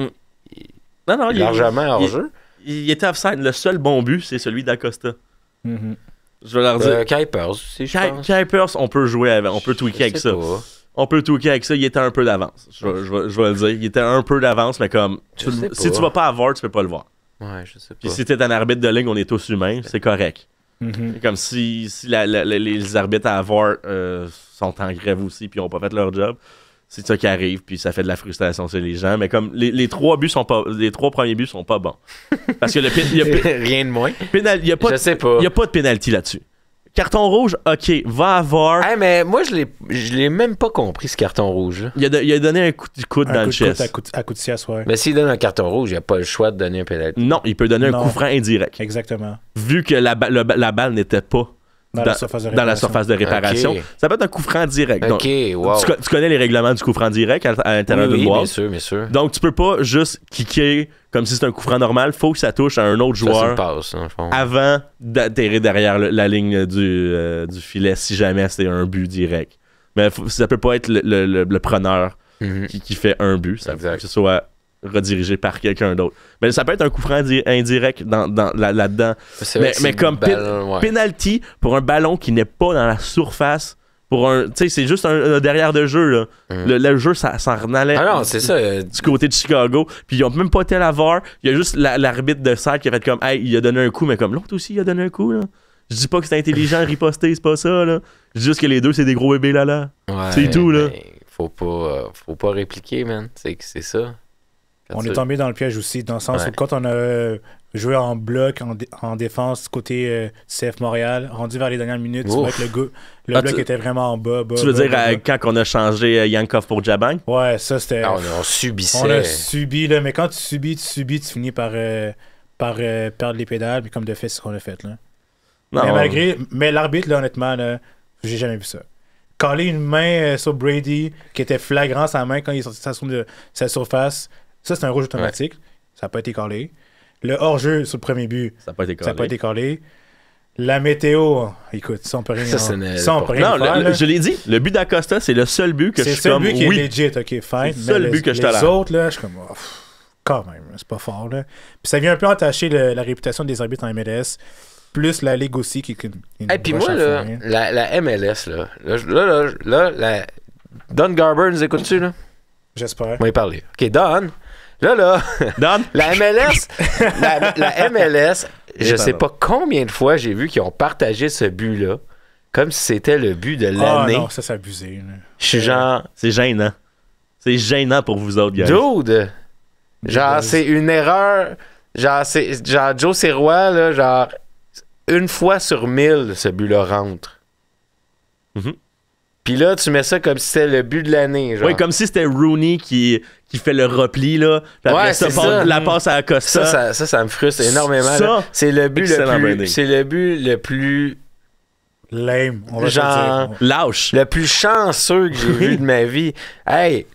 largement hors-jeu. Il était offside. Le seul bon but, c'est celui d'Acosta. Je vais leur dire. Kuipers aussi, je pense. Kuipers, on peut jouer avec. On peut tweaker avec ça. On peut tweaker avec ça. Il était un peu d'avance. Je vais le dire. Il était un peu d'avance, mais comme. Si tu vas pas à VAR, tu peux pas le voir. Ouais, je sais pas. Puis si t'es un arbitre de ligne, on est tous humains. C'est correct. Comme si les arbitres à VAR sont en grève aussi puis ils n'ont pas fait leur job. C'est ça qui arrive, puis ça fait de la frustration sur les gens. Mais comme les trois premiers buts sont pas bons. Parce que rien de moins. Il n'y a pas de pénalty là-dessus. Carton rouge, ok, va à VAR. Mais moi, je l'ai même pas compris, ce carton rouge. Il a donné un coup de coude dans le chest. À coup de siège, ouais. Mais s'il donne un carton rouge, il n'a pas le choix de donner un pénalty. Non, il peut donner un coup franc indirect. Exactement. Vu que la balle n'était pas dans la surface de réparation. Okay. Ça peut être un coup franc direct. Donc, tu connais les règlements du coup franc direct à l'intérieur d'une boîte. Bien sûr. Donc, tu peux pas juste kicker comme si c'était un coup franc normal. Faut que ça touche à un autre joueur avant d'atterrir derrière la ligne du filet si jamais c'est un but direct. Mais ça peut pas être le preneur qui fait un but. Ça faut que ce soit redirigé par quelqu'un d'autre. Mais ça peut être un coup franc indirect là-dedans. Mais comme penalty pour un ballon qui n'est pas dans la surface, c'est juste un derrière de jeu. Là. Le jeu, ça s'en allait du côté de Chicago. Puis ils n'ont même pas été à la VAR. Il y a juste l'arbitre de salle qui a fait comme, hey, il a donné un coup, mais comme l'autre aussi, il a donné un coup. Là. Je dis pas que c'est intelligent de riposter, c'est pas ça, là. Je dis juste que les deux, c'est des gros bébés là. Ouais, c'est tout, là. Faut pas répliquer, man. C'est ça. On est tombé dans le piège aussi, dans le sens où quand on a joué en bloc, en défense, côté CF Montréal, rendu vers les dernières minutes, tu vois que le bloc était vraiment en bas. Tu veux dire quand on a changé Yankov pour Jabang? Ouais, ça c'était... on subissait. On a subi, là, mais quand tu subis, tu finis par perdre les pédales, puis comme de fait, c'est ce qu'on a fait, là. Non, mais l'arbitre, là, honnêtement, là, j'ai jamais vu ça. Caler une main sur Brady, qui était flagrant sa main quand il est sorti de sa surface, ça, c'est un rouge automatique. Ça n'a pas été calé. Le hors-jeu sur le premier but, ça n'a pas été calé. La météo, écoute, ça, on peut rien faire. Je l'ai dit, le but d'Acosta, c'est le seul but que je suis comme... C'est le seul but qui est legit, OK, fine. C'est le seul but que je tolère. Les autres, là, je suis comme... quand même, c'est pas fort, là. Puis ça vient un peu entacher la réputation des arbitres en MLS, plus la Ligue aussi, qui Et puis moi, là, la MLS, là, Don Garber, nous écoutes-tu, là? J'espère. On va y parler. OK, Don... Là, Don? la MLS, la MLS, je sais pas combien de fois j'ai vu qu'ils ont partagé ce but-là, comme si c'était le but de l'année. Ah non, ça c'est abusé. Là. Je suis genre... C'est gênant. C'est gênant pour vous autres, gars. Dude! Genre, c'est une erreur. Genre, Joe Sirois, là, genre, une fois sur 1000, ce but-là rentre. Mm-hmm. Puis là, tu mets ça comme si c'était le but de l'année. Genre. Oui, comme si c'était Rooney qui fait le repli, là. Puis après ça, la passe à Acosta. Ça me frustre énormément. C'est le but le plus lame, on va genre dire. Lâche. Le plus chanceux que j'ai vu de ma vie. Hey,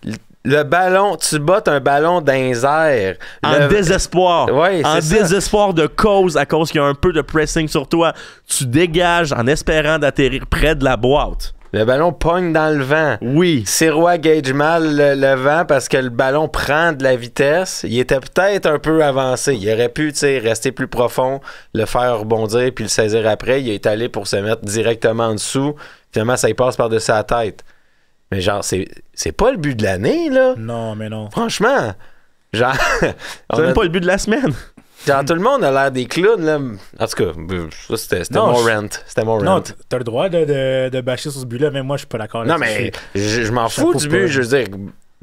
le ballon, tu bottes un ballon dans les airs. En désespoir. Ouais, en désespoir de cause, à cause qu'il y a un peu de pressing sur toi. Tu dégages en espérant d'atterrir près de la boîte. Le ballon pogne dans le vent. Oui. Sirois gage mal le vent parce que le ballon prend de la vitesse. Il était peut-être un peu avancé. Il aurait pu rester plus profond, le faire rebondir puis le saisir après. Il est allé pour se mettre directement en dessous. Finalement, ça y passe par-dessus la tête. Mais genre, c'est pas le but de l'année, là. Non, mais non. Franchement. Genre. C'est même pas le but de la semaine. Genre, tout le monde a l'air des clowns, là. En tout cas, ça, c'était mon rant. C'était mon rant. Non, t'as le droit de bâcher sur ce but-là, mais moi, je suis pas d'accord. Non, mais je m'en fous du but. Je veux dire,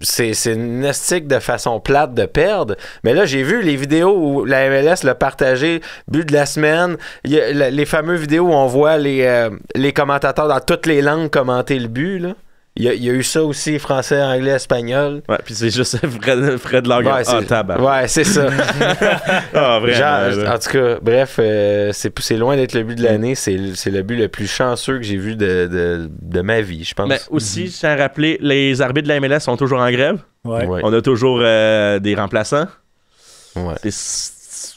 c'est une estique de façon plate de perdre. Mais là, j'ai vu les vidéos où la MLS l'a partagé, but de la semaine. Il y a les fameuses vidéos où on voit les commentateurs dans toutes les langues commenter le but, là. Il y a eu ça aussi, français, anglais, espagnol. Ouais, puis c'est juste Fred Langer. Ouais, tabac. Ouais, c'est ça. Vraiment. Genre, en tout cas, bref, c'est loin d'être le but de l'année. C'est le but le plus chanceux que j'ai vu de ma vie, je pense. Mais aussi, je tiens à rappeler, les arbitres de la MLS sont toujours en grève. Ouais. On a toujours des remplaçants. Ouais.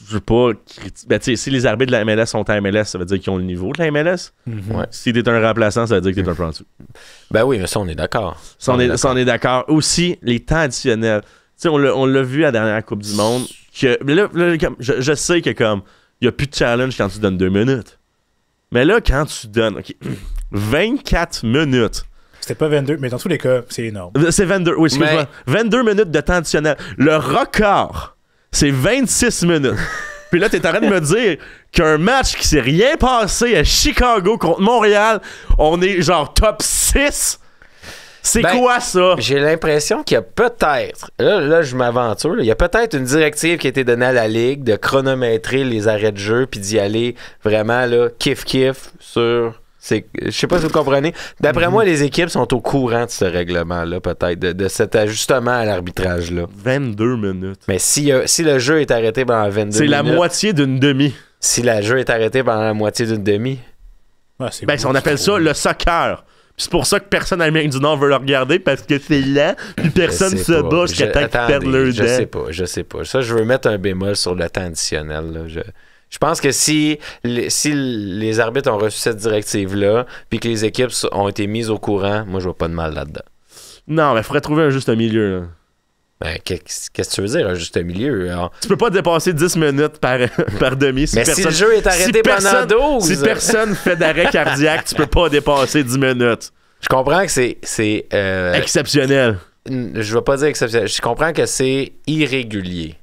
Je veux pas critiquer. Ben, tu sais, si les arbitres de la MLS sont à MLS, ça veut dire qu'ils ont le niveau de la MLS. Mm-hmm. Ouais. Si t'es un remplaçant, ça veut dire que t'es un franc-dessous. Ben oui, mais ça, on est d'accord. Ça, on est d'accord. Aussi, les temps additionnels. Tu sais, on l'a vu à la dernière Coupe du Monde. Que, là, je sais que comme il n'y a plus de challenge quand tu donnes 2 minutes. Mais là, quand tu donnes 24 minutes. C'était pas 22, mais dans tous les cas, c'est énorme. C'est 22, oui, excuse-moi. 22 minutes de temps additionnel. Le record, c'est 26 minutes. Puis là, t'es en train de me dire qu'un match qui s'est rien passé à Chicago contre Montréal, on est genre top 6? C'est quoi ça? J'ai l'impression qu'il y a peut-être, là je m'aventure, il y a peut-être une directive qui a été donnée à la Ligue de chronométrer les arrêts de jeu puis d'y aller vraiment là, kiff sur... Je sais pas si vous comprenez. D'après moi, les équipes sont au courant de ce règlement-là, peut-être, de cet ajustement à l'arbitrage-là. 22 minutes. Mais si le jeu est arrêté pendant 22 minutes... C'est la moitié d'une demi. Si le jeu est arrêté pendant la moitié d'une demi... Ouais, on appelle ça le soccer. Puis c'est pour ça que personne en Amérique du Nord veut le regarder, parce que c'est lent, puis personne se bat jusqu'à temps qu'ils perdent leur dent. Je sais pas. Ça, je veux mettre un bémol sur le temps additionnel, là. Je pense que si les arbitres ont reçu cette directive-là, puis que les équipes ont été mises au courant, moi, je vois pas de mal là-dedans. Non, mais il faudrait trouver un juste milieu. Là. Ben, qu'est-ce que tu veux dire, un juste milieu? Alors... Tu peux pas dépasser 10 minutes par demi. Mais si le jeu est arrêté pendant 12... Si personne fait d'arrêt cardiaque, tu peux pas dépasser 10 minutes. Je comprends que c'est exceptionnel. Je vais pas dire exceptionnel. Je comprends que c'est irrégulier.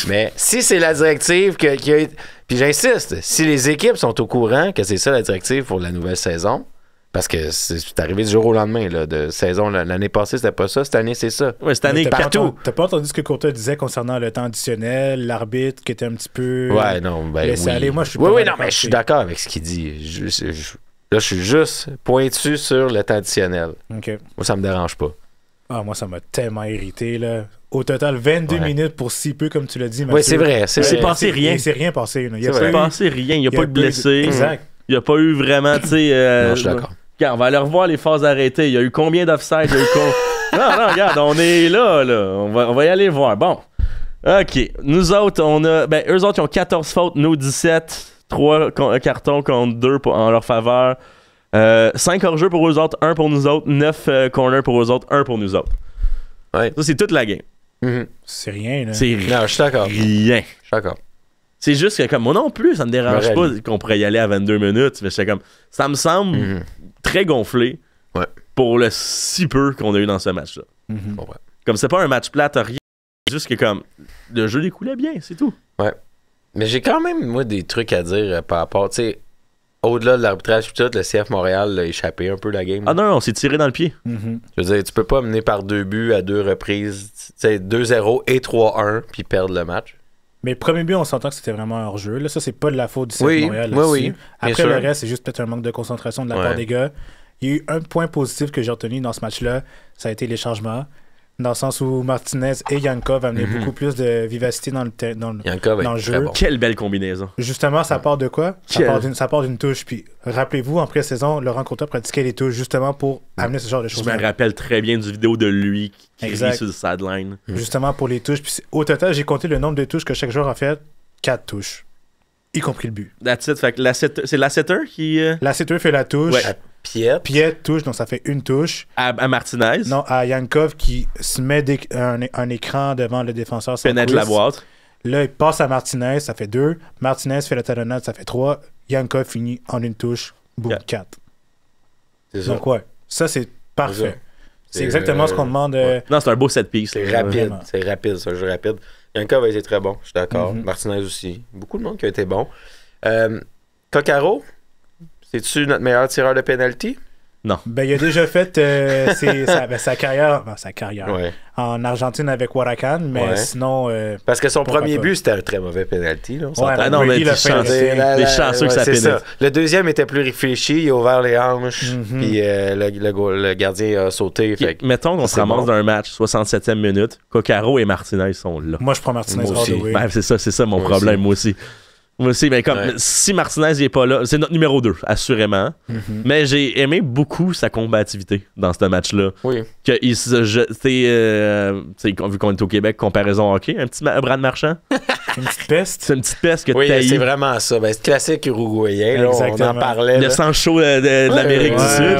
Mais si c'est la directive qui a... Puis j'insiste, si les équipes sont au courant que c'est ça la directive pour la nouvelle saison, parce que c'est arrivé du jour au lendemain là, de saison. L'année passée, c'était pas ça. Cette année, c'est ça. Ouais, cette année, t'as pas entendu ce que Courtois disait concernant le temps additionnel, l'arbitre qui était un petit peu... Ouais, non, ben laissé aller. Moi, je suis oui, non, mais je suis d'accord avec ce qu'il dit. Là, je suis juste pointu sur le temps additionnel. OK. Moi, ça me dérange pas. Ah, moi, ça m'a tellement irrité, là. Au total, 22 minutes pour si peu, comme tu l'as dit, Mathieu. Oui, c'est vrai. C'est passé rien. Il s'est rien passé. Il s'est passé rien. Il n'y a pas de blessés. Exact. Il n'y a pas eu vraiment, tu sais... Non, je suis d'accord. Regarde, on va aller revoir les phases arrêtées. Il y a eu combien d'offside? Non, regarde, on est là. On va y aller voir. Bon. OK. Nous autres, eux autres, ils ont 14 fautes, nous 17. 3 cartons contre 2 en leur faveur. 5 hors-jeu pour eux autres, 1 pour nous autres. 9 corners pour eux autres, 1 pour nous autres. Ouais. Ça, c'est toute la game. Mm-hmm. C'est rien, là. Non, je suis d'accord. Rien. Je suis d'accord. C'est juste que, comme moi non plus, ça me dérange pas qu'on pourrait y aller à 22 minutes. Mais j'étais comme, ça me semble très gonflé pour le si peu qu'on a eu dans ce match-là. Mm-hmm. Ouais. Comme c'est pas un match plate, rien. Juste que, comme, le jeu découlait bien, c'est tout. Ouais. Mais j'ai quand même, moi, des trucs à dire par rapport, tu sais, au-delà de l'arbitrage, tout, le CF Montréal a échappé un peu la game. Ah non, on s'est tiré dans le pied. Mm-hmm. Je veux dire, tu peux pas mener par 2 buts à 2 reprises, tu sais, 2-0 et 3-1, puis perdre le match. Mais le premier but, on s'entend que c'était vraiment un hors-jeu. Là, ça, c'est pas de la faute du CF Montréal. Oui. Après, le reste, c'est juste peut-être un manque de concentration de la part des gars. Il y a eu un point positif que j'ai retenu dans ce match-là, ça a été les changements. Dans le sens où Martinez et Yankov amenaient beaucoup plus de vivacité dans le jeu. Bon. Quelle belle combinaison. Justement, ça part de quoi? Ça part d'une touche. Puis rappelez-vous, en pré-saison, Laurent Courtois pratiquait les touches justement pour amener ce genre de choses. Je me rappelle très bien du vidéo de lui qui crie sur le sideline. Justement pour les touches. Puis au total, j'ai compté le nombre de touches que chaque joueur a fait. 4 touches. Y compris le but. That's it. Fait que c'est Lasseter qui... Lasseter fait la touche. Ouais. Piet touche, donc ça fait une touche. À Martinez. Non, à Yankov qui se met un écran devant le défenseur. Pénètre la boîte. Là, il passe à Martinez, ça fait 2. Martinez fait la talonnade, ça fait 3. Yankov finit en une touche. Boum, 4. C'est ça. Donc ouais, ça c'est parfait. C'est exactement ce qu'on demande. Non, c'est un beau set piece. C'est rapide. C'est rapide, c'est un jeu rapide. Yankov a été très bon, je suis d'accord. Martinez aussi. Beaucoup de monde qui a été bon. Coccaro, c'est-tu notre meilleur tireur de penalty? Non. Ben, il a déjà fait sa carrière en Argentine avec Huracan, mais sinon... parce que son premier but, c'était un très mauvais penalty. Là, non, mais des chanceux que ça pénètre. Le deuxième était plus réfléchi, il a ouvert les hanches, puis le gardien a sauté. Mettons qu'on se ramasse dans un match, 67e minute, Coccaro et Martinez sont là. Moi, je prends Martinez all the way. Ben, c'est ça mon problème, moi aussi. Moi aussi, mais comme si Martinez n'est pas là, c'est notre numéro 2, assurément. Mais j'ai aimé beaucoup sa combativité dans ce match-là. Oui. Qu'il se vu qu'on est au Québec, comparaison hockey, un petit Brad Marchand. Une petite peste. C'est une petite peste que oui, taillis. c'est vraiment ça. Ben, c'est classique uruguayen. Là, on en parlait. Le sang chaud de l'Amérique du Sud.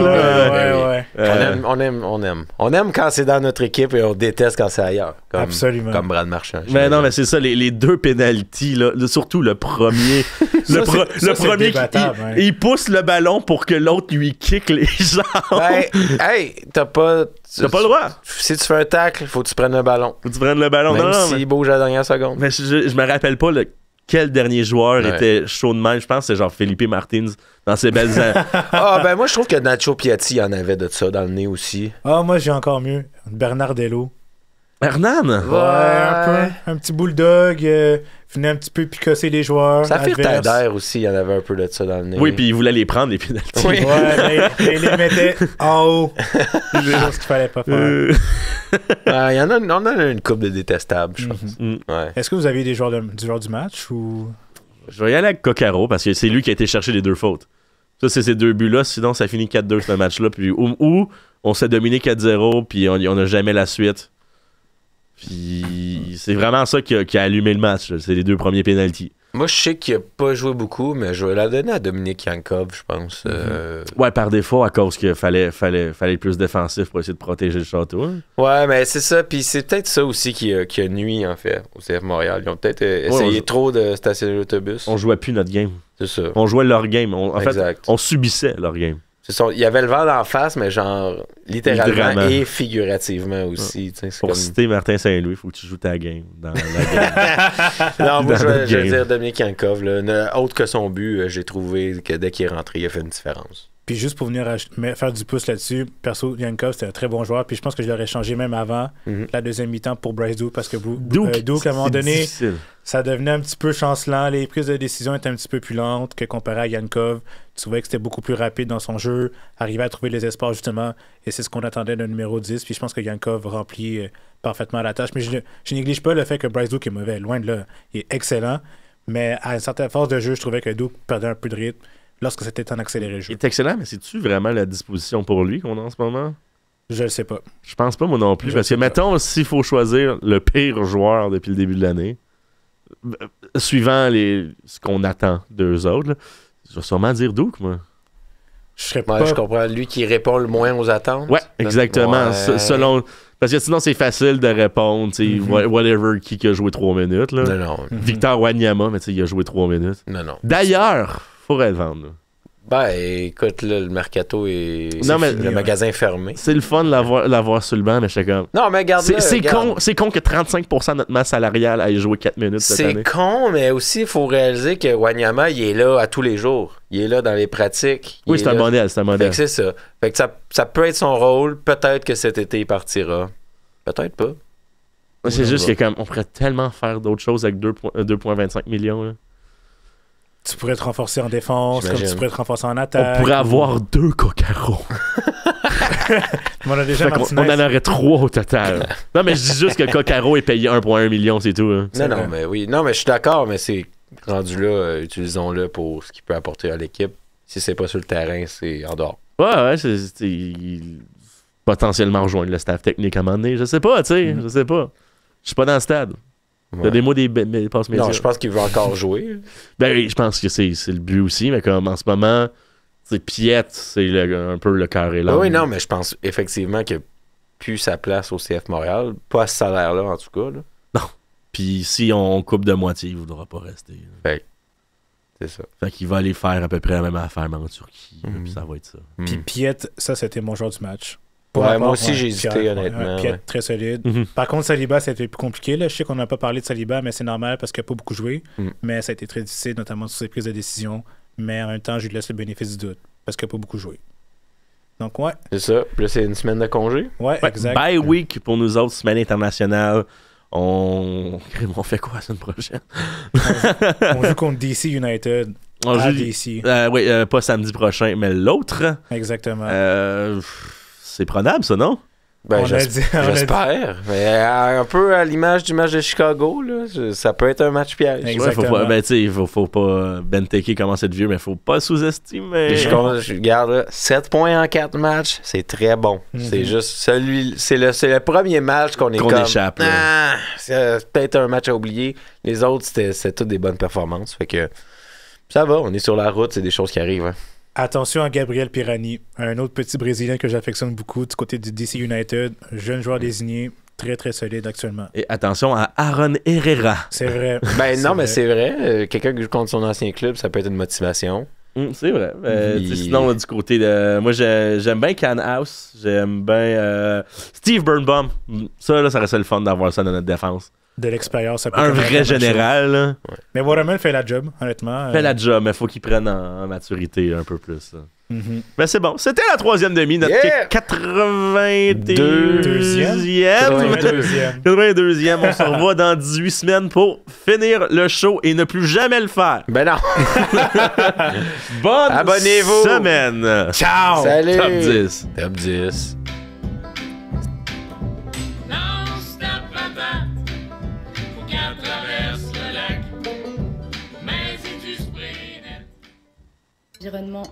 On aime quand c'est dans notre équipe et on déteste quand c'est ailleurs. Absolument. Comme Brad Marchand. Mais non, mais c'est ça, les deux pénaltys, là, surtout le premier. le premier il pousse le ballon pour que l'autre lui kick les jambes. Ben, hey, t'as pas le droit. Si tu fais un tacle, faut que tu prennes le ballon. Faut que tu prennes le ballon. Même s'il bouge à la dernière seconde. Mais je me rappelle pas quel dernier joueur était chaud de même. Je pense que c'est genre Felipe Martins dans ses belles années. Ben moi je trouve que Nacho Piatti il en avait de ça dans le nez aussi. Moi j'ai encore mieux. Bernardello. Hernan? Ouais, un petit bulldog, venait un petit peu picosser les joueurs. Ça fait Taider aussi, il y en avait un peu de ça dans le nez. Oui, puis il voulait les prendre, les pénaltys. Oui. Ouais, il les mettait en haut. C'est ce qu'il fallait pas faire. Il y en a, on a une couple de détestables, je pense. Ouais. Est-ce que vous avez des joueurs du joueur du match ou... Je vais y aller avec Coccaro parce que c'est lui qui a été chercher les 2 fautes. Ça, c'est ces 2 buts-là. Sinon, ça finit 4-2 ce match-là. Puis, ou on s'est dominé 4-0, puis on n'a jamais la suite. Puis c'est vraiment ça qui a allumé le match. C'est les 2 premiers pénaltys. Moi, je sais qu'il n'a pas joué beaucoup, mais je vais la donner à Dominique Yankov, je pense. Ouais, par défaut, à cause qu'il fallait être plus défensif pour essayer de protéger le château. Hein. Ouais, mais c'est ça. Puis c'est peut-être ça aussi qui a nuit, en fait, au CF Montréal. Ils ont peut-être essayé trop de stationner l'autobus. On jouait plus notre game. C'est ça. On jouait leur game. En fait, on subissait leur game. Il y avait le vent d'en face, mais genre littéralement et figurativement aussi. Pour citer Martin Saint-Louis, il faut que tu joues ta game dans la game. Non, moi, je vais dire Dominique Yankov. Autre que son but, j'ai trouvé que dès qu'il est rentré, il a fait une différence. Puis juste pour venir faire du pouce là-dessus, perso, Yankov, c'était un très bon joueur. Puis je pense que je l'aurais changé même avant la deuxième mi-temps pour Bryce Duke, parce que Duke, à un moment donné, ça devenait un petit peu chancelant. Les prises de décision étaient un petit peu plus lentes que comparé à Yankov. Tu trouvais que c'était beaucoup plus rapide dans son jeu, arrivait à trouver les espaces justement. Et c'est ce qu'on attendait d'un numéro 10. Puis je pense que Yankov remplit parfaitement la tâche. Mais je néglige pas le fait que Bryce Duke est mauvais. Loin de là, il est excellent. Mais à une certaine force de jeu, je trouvais que Duke perdait un peu de rythme lorsque c'était en accéléré le jeu. Il est excellent, mais c'est-tu vraiment la disposition pour lui qu'on a en ce moment? Je le sais pas. Je pense pas, moi non plus. Parce que, mettons, s'il faut choisir le pire joueur depuis le début de l'année, suivant ce qu'on attend d'eux autres, là, je vais sûrement dire Duke, moi. Je comprends. Lui qui répond le moins aux attentes. Ouais, exactement. Ouais. Selon... Parce que sinon, c'est facile de répondre. Whatever qui a joué 3 minutes. Là. Non. Victor Wanyama, mais il a joué 3 minutes. Non. D'ailleurs, faudrait le vendre. Là. Ben, écoute, là, le mercato le magasin est fermé. C'est le fun de l'avoir sur le banc, mais je suis comme... Non, mais regarde c'est con que 35% de notre masse salariale aille jouer 4 minutes cette année. C'est con, mais aussi, il faut réaliser que Wanyama, il est là à tous les jours. Il est là dans les pratiques. Oui, c'est un modèle, Fait que c'est ça. Fait que ça peut être son rôle. Peut-être que cet été, il partira. Peut-être pas. C'est juste que on pourrait tellement faire d'autres choses avec 2,25 millions, là. Tu pourrais te renforcer en défense, comme tu pourrais te renforcer en attaque. On pourrait avoir 2 Coccaro. On en aurait 3 au total. Non, mais je dis juste que Coccaro est payé 1,1 million, c'est tout. Hein. Non, mais oui. Non, mais je suis d'accord, mais c'est rendu là, utilisons-le pour ce qu'il peut apporter à l'équipe. Si c'est pas sur le terrain, c'est en dehors. Ouais, c'est potentiellement rejoindre le staff technique à un moment donné. Je sais pas, tu sais. Je sais pas. Je suis pas dans le stade. Ouais. Donnez-moi des passes médias. Non, je pense qu'il veut encore jouer. Ben, je pense que c'est le but aussi, mais comme en ce moment, Piet, c'est un peu le cœur et l'âme. Oui, non, mais je pense effectivement qu'il n'a plus sa place au CF Montréal. Pas à ce salaire-là, en tout cas. Là. Non. Puis si on coupe de moitié, il ne voudra pas rester. Fait c'est ça. Fait qu'il va aller faire à peu près la même affaire, mais en Turquie. Puis ça va être ça. Puis Piet, ça, c'était mon joueur du match. Ouais, moi aussi, j'ai hésité, honnêtement. Piet, très solide. Par contre, Saliba, ça a été plus compliqué. Là. Je sais qu'on n'a pas parlé de Saliba, mais c'est normal parce qu'il n'a pas beaucoup joué. Mais ça a été très difficile, notamment sur ses prises de décision. Mais en même temps, je lui laisse le bénéfice du doute parce qu'il n'a pas beaucoup joué. Donc, ouais. C'est ça. Puis là, c'est une semaine de congé. Ouais, exact. Bye week pour nous autres, semaine internationale. On fait quoi la semaine prochaine? on joue contre DC United. DC. Oui, pas samedi prochain, mais l'autre. Exactement. C'est prenable, ça, non? Ben, j'espère. Mais un peu à l'image du match de Chicago, là, ça peut être un match piège. Exactement. Il faut pas... Benteke commence à être vieux, mais il faut pas sous-estimer. Je regarde, 7 points en 4 matchs, c'est très bon. C'est juste c'est le premier match qu'on échappe. C'est peut-être un match à oublier. Les autres, c'était toutes des bonnes performances. Fait que ça va, on est sur la route, c'est des choses qui arrivent. Hein. Attention à Gabriel Pirani, un autre petit Brésilien que j'affectionne beaucoup du côté du DC United, jeune joueur désigné, très très solide actuellement. Et attention à Aaron Herrera. C'est vrai. Mais c'est vrai. Quelqu'un qui joue contre son ancien club, ça peut être une motivation. C'est vrai. Sinon, du côté de... Moi, j'aime bien Canhouse. J'aime bien Steve Birnbaum. Ça reste le fun d'avoir ça dans notre défense. De l'expérience. Un vrai général. Ouais. Mais Waterman fait la job, honnêtement. Fait la job, mais il faut qu'il prenne en maturité un peu plus. Mais c'est bon. C'était la 3e demi, notre 82e. On se revoit dans 18 semaines pour finir le show et ne plus jamais le faire. Ben non. Bonne Abonnez-vous. Semaine. Ciao. Salut. Top 10. Top 10. Environnement